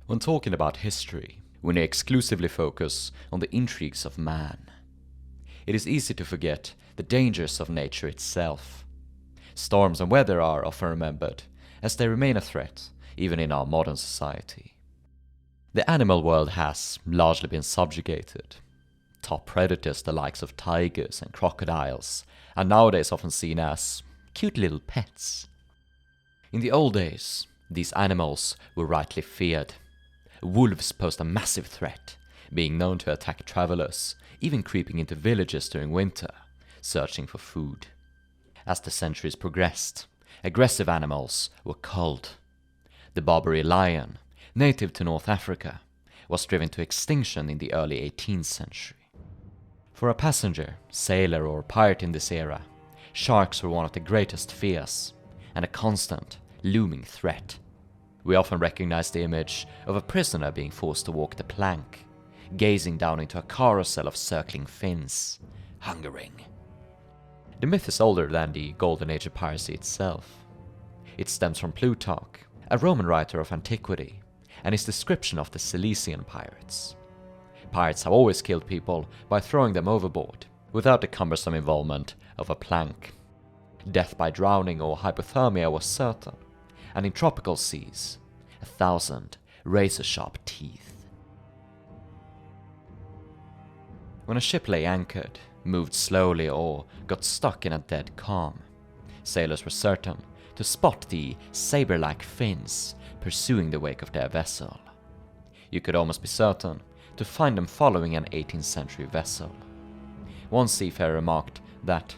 When talking about history, we may exclusively focus on the intrigues of man. It is easy to forget the dangers of nature itself. Storms and weather are often remembered, as they remain a threat even in our modern society. The animal world has largely been subjugated. Top predators, the likes of tigers and crocodiles, are nowadays often seen as cute little pets. In the old days, these animals were rightly feared. Wolves posed a massive threat, being known to attack travelers, even creeping into villages during winter, searching for food. As the centuries progressed, aggressive animals were culled. The Barbary lion, native to North Africa, was driven to extinction in the early 18th century. For a passenger, sailor or pirate in this era, sharks were one of the greatest fears, and a constant, looming threat. We often recognize the image of a prisoner being forced to walk the plank, gazing down into a carousel of circling fins, hungering. The myth is older than the golden age of piracy itself. It stems from Plutarch, a Roman writer of antiquity, and his description of the Cilician pirates. Pirates have always killed people by throwing them overboard, without the cumbersome involvement of a plank. Death by drowning or hypothermia was certain, and in tropical seas, 1,000 razor-sharp teeth. When a ship lay anchored, moved slowly, or got stuck in a dead calm, sailors were certain to spot the saber-like fins pursuing the wake of their vessel. You could almost be certain to find them following an 18th century vessel. One seafarer remarked that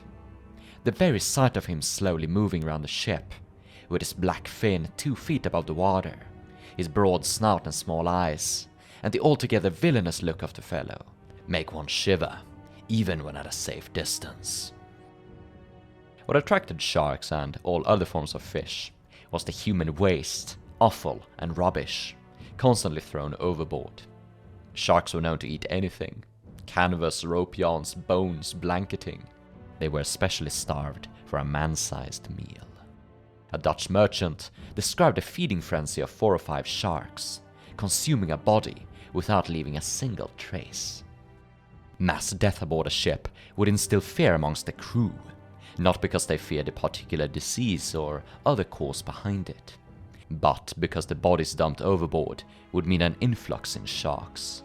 the very sight of him slowly moving around the ship, with his black fin 2 feet above the water, his broad snout and small eyes, and the altogether villainous look of the fellow, make one shiver, even when at a safe distance. What attracted sharks and all other forms of fish was the human waste, offal, and rubbish, constantly thrown overboard. Sharks were known to eat anything: canvas, rope yarns, bones, blanketing. They were especially starved for a man-sized meal. A Dutch merchant described a feeding frenzy of 4 or 5 sharks, consuming a body without leaving a single trace. Mass death aboard a ship would instill fear amongst the crew, not because they feared a particular disease or other cause behind it, but because the bodies dumped overboard would mean an influx in sharks.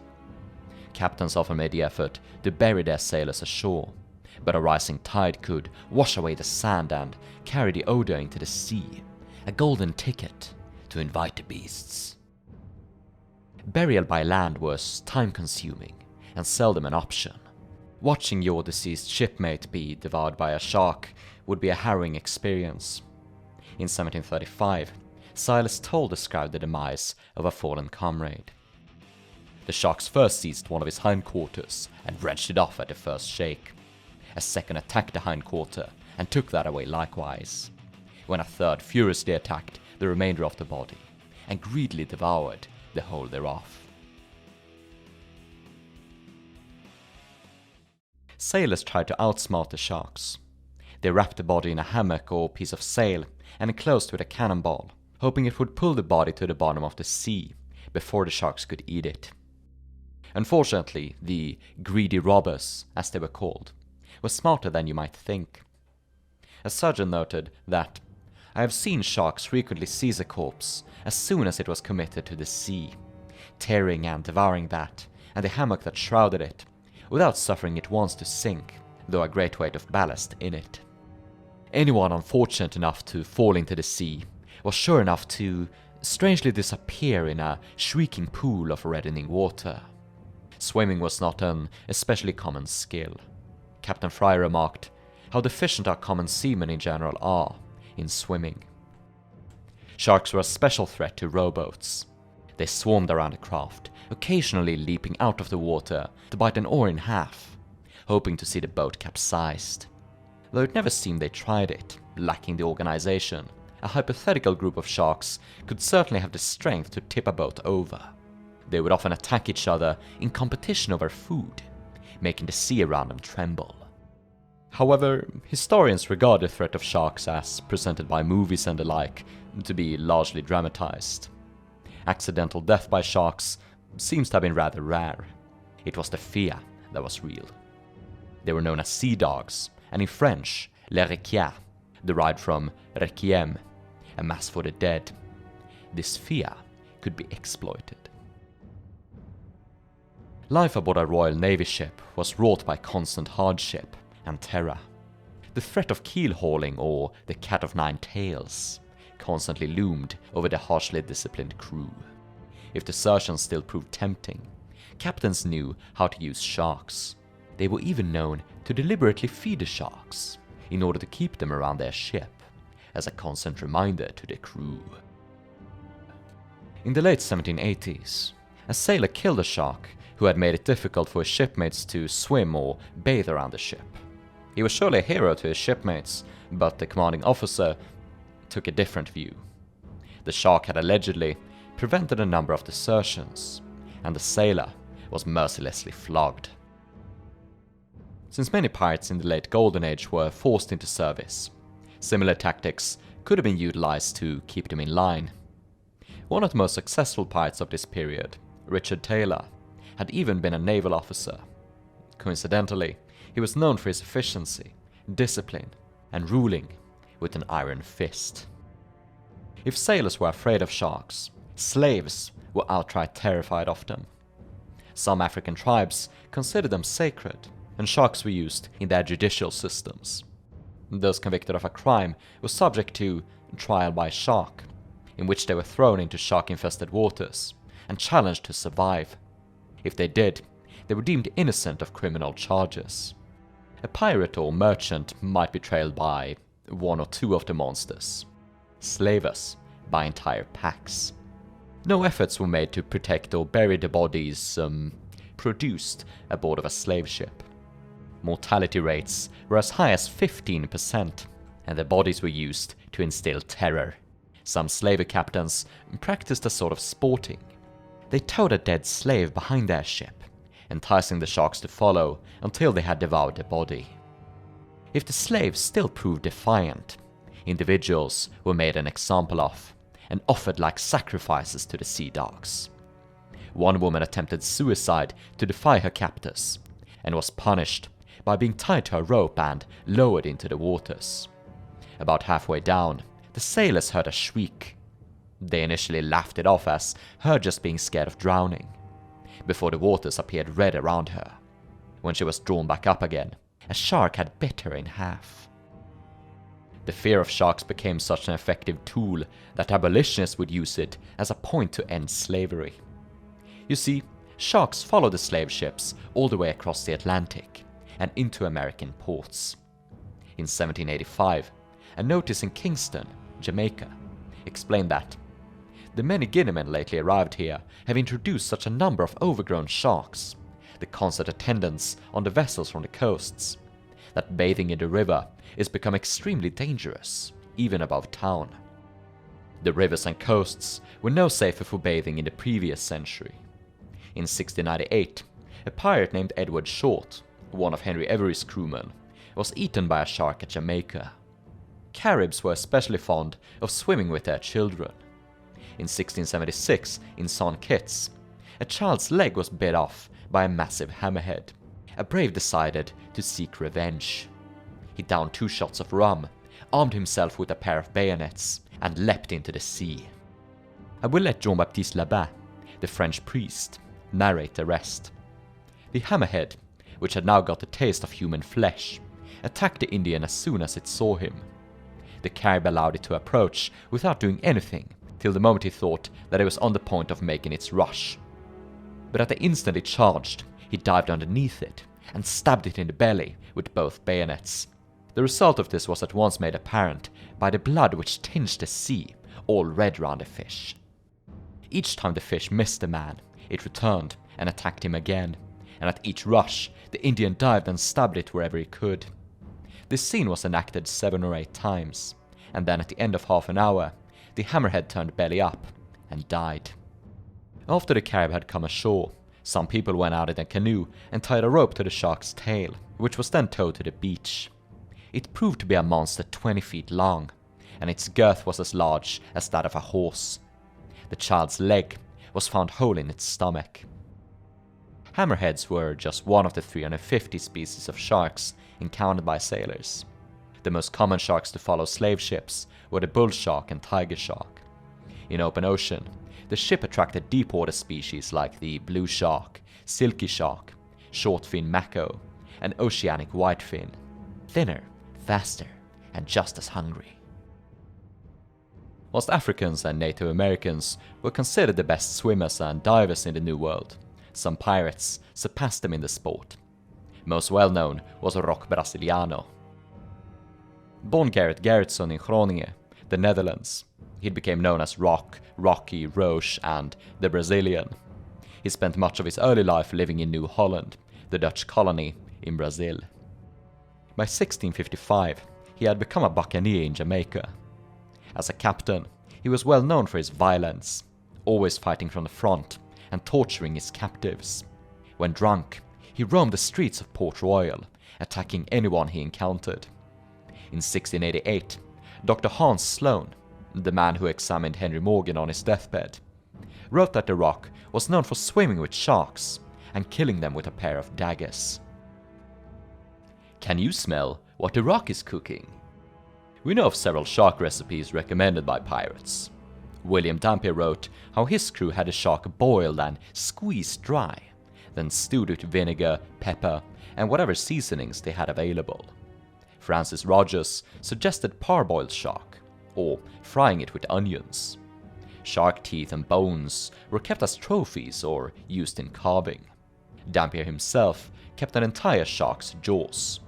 Captains often made the effort to bury their sailors ashore, but a rising tide could wash away the sand and carry the odor into the sea, a golden ticket to invite the beasts. Burial by land was time-consuming and seldom an option. Watching your deceased shipmate be devoured by a shark would be a harrowing experience. In 1735, Silas Toll described the demise of a fallen comrade. The sharks first seized one of his hindquarters and wrenched it off at the first shake. A second attacked the hindquarter and took that away likewise, when a third furiously attacked the remainder of the body and greedily devoured the whole thereof. Sailors tried to outsmart the sharks. They wrapped the body in a hammock or piece of sail and enclosed with a cannonball, hoping it would pull the body to the bottom of the sea before the sharks could eat it. Unfortunately, the greedy robbers, as they were called, were smarter than you might think. A surgeon noted that, "I have seen sharks frequently seize a corpse as soon as it was committed to the sea, tearing and devouring that and the hammock that shrouded it, without suffering it once to sink, though a great weight of ballast in it. Anyone unfortunate enough to fall into the sea was sure enough to strangely disappear in a shrieking pool of reddening water. Swimming was not an especially common skill. Captain Fry remarked how deficient our common seamen in general are in swimming. Sharks were a special threat to rowboats. They swarmed around the craft, occasionally leaping out of the water to bite an oar in half, hoping to see the boat capsized. Though it never seemed they tried it, lacking the organization, a hypothetical group of sharks could certainly have the strength to tip a boat over. They would often attack each other in competition over food, making the sea around them tremble. However, historians regard the threat of sharks as presented by movies and the like to be largely dramatized. Accidental death by sharks seems to have been rather rare. It was the fear that was real. They were known as sea dogs, and in French, les requins, derived from requiem, a mass for the dead. This fear could be exploited. Life aboard a Royal Navy ship was wrought by constant hardship and terror. The threat of keel hauling, or the cat of nine tails, constantly loomed over the harshly disciplined crew. If desertion still proved tempting, captains knew how to use sharks. They were even known to deliberately feed the sharks in order to keep them around their ship, as a constant reminder to the crew. In the late 1780s, a sailor killed a shark who had made it difficult for his shipmates to swim or bathe around the ship. He was surely a hero to his shipmates, but the commanding officer took a different view. The shark had allegedly prevented a number of desertions, and the sailor was mercilessly flogged. Since many pirates in the late Golden Age were forced into service, similar tactics could have been utilized to keep them in line. One of the most successful pirates of this period, Richard Taylor, had even been a naval officer. Coincidentally, he was known for his efficiency, discipline, and ruling with an iron fist. If sailors were afraid of sharks, slaves were outright terrified of them. Some African tribes considered them sacred, and sharks were used in their judicial systems. Those convicted of a crime were subject to trial by shark, in which they were thrown into shark-infested waters and challenged to survive. If they did, they were deemed innocent of criminal charges. A pirate or merchant might be trailed by one or two of the monsters, slavers by entire packs. No efforts were made to protect or bury the bodies produced aboard of a slave ship. Mortality rates were as high as 15%, and the bodies were used to instill terror. Some slaver captains practiced a sort of sporting. They towed a dead slave behind their ship, enticing the sharks to follow until they had devoured the body. If the slaves still proved defiant, individuals were made an example of and offered like sacrifices to the sea dogs. One woman attempted suicide to defy her captors, and was punished by being tied to a rope and lowered into the waters. About halfway down, the sailors heard a shriek. They initially laughed it off as her just being scared of drowning, before the waters appeared red around her. When she was drawn back up again, a shark had bit her in half. The fear of sharks became such an effective tool that abolitionists would use it as a point to end slavery. You see, sharks followed the slave ships all the way across the Atlantic and into American ports. In 1785, a notice in Kingston, Jamaica, explained that the many Guineamen lately arrived here have introduced such a number of overgrown sharks, the constant attendance on the vessels from the coasts, that bathing in the river is become extremely dangerous, even above town. The rivers and coasts were no safer for bathing in the previous century. In 1698, a pirate named Edward Short, one of Henry Every's crewmen, was eaten by a shark at Jamaica. Caribs were especially fond of swimming with their children. In 1676, in St. Kitts, a child's leg was bit off by a massive hammerhead. A brave decided to seek revenge. He downed 2 shots of rum, armed himself with a pair of bayonets, and leapt into the sea. I will let Jean-Baptiste Labat, the French priest, narrate the rest. The hammerhead, which had now got a taste of human flesh, attacked the Indian as soon as it saw him. The Carib allowed it to approach without doing anything, till the moment he thought that it was on the point of making its rush. But at the instant it charged, he dived underneath it and stabbed it in the belly with both bayonets. The result of this was at once made apparent by the blood which tinged the sea, all red round the fish. Each time the fish missed the man, it returned and attacked him again, and at each rush, the Indian dived and stabbed it wherever he could. This scene was enacted 7 or 8 times, and then at the end of half an hour, the hammerhead turned belly up and died. After the Carib had come ashore, some people went out in a canoe and tied a rope to the shark's tail, which was then towed to the beach. It proved to be a monster 20 feet long, and its girth was as large as that of a horse. The child's leg was found whole in its stomach. Hammerheads were just one of the 350 species of sharks encountered by sailors. The most common sharks to follow slave ships were the bull shark and tiger shark. In open ocean, the ship attracted deep-water species like the blue shark, silky shark, shortfin mako, and oceanic whitefin, thinner, faster, and just as hungry. Whilst Africans and Native Americans were considered the best swimmers and divers in the New World, some pirates surpassed them in the sport. Most well known was Rock Brasiliano. Born Gerrit Gerritsen in Groningen, the Netherlands, he became known as Rock, Rocky, Roche, and the Brazilian. He spent much of his early life living in New Holland, the Dutch colony in Brazil. By 1655, he had become a buccaneer in Jamaica. As a captain, he was well known for his violence, always fighting from the front and torturing his captives. When drunk, he roamed the streets of Port Royal, attacking anyone he encountered. In 1688, Dr. Hans Sloane, the man who examined Henry Morgan on his deathbed, wrote that the Rock was known for swimming with sharks and killing them with a pair of daggers. Can you smell what the Rock is cooking? We know of several shark recipes recommended by pirates. William Dampier wrote how his crew had a shark boiled and squeezed dry, then stewed with vinegar, pepper, and whatever seasonings they had available. Francis Rogers suggested parboiled shark, or frying it with onions. Shark teeth and bones were kept as trophies or used in carving. Dampier himself kept an entire shark's jaws.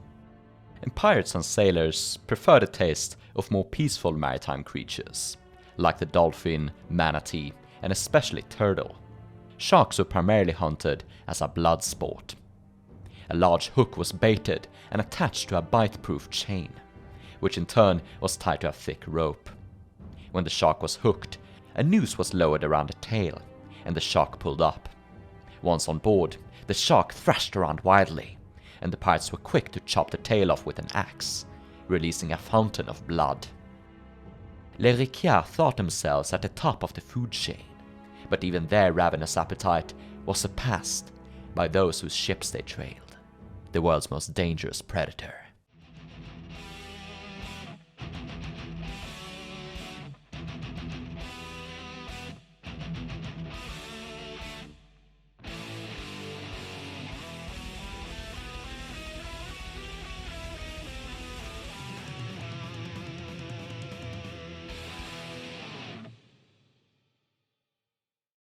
And pirates and sailors preferred the taste of more peaceful maritime creatures, like the dolphin, manatee, and especially turtle. Sharks were primarily hunted as a blood sport. A large hook was baited and attached to a bite-proof chain, which in turn was tied to a thick rope. When the shark was hooked, a noose was lowered around the tail, and the shark pulled up. Once on board, the shark thrashed around wildly, and the pirates were quick to chop the tail off with an axe, releasing a fountain of blood. Les Riquiers thought themselves at the top of the food chain, but even their ravenous appetite was surpassed by those whose ships they trailed, the world's most dangerous predator.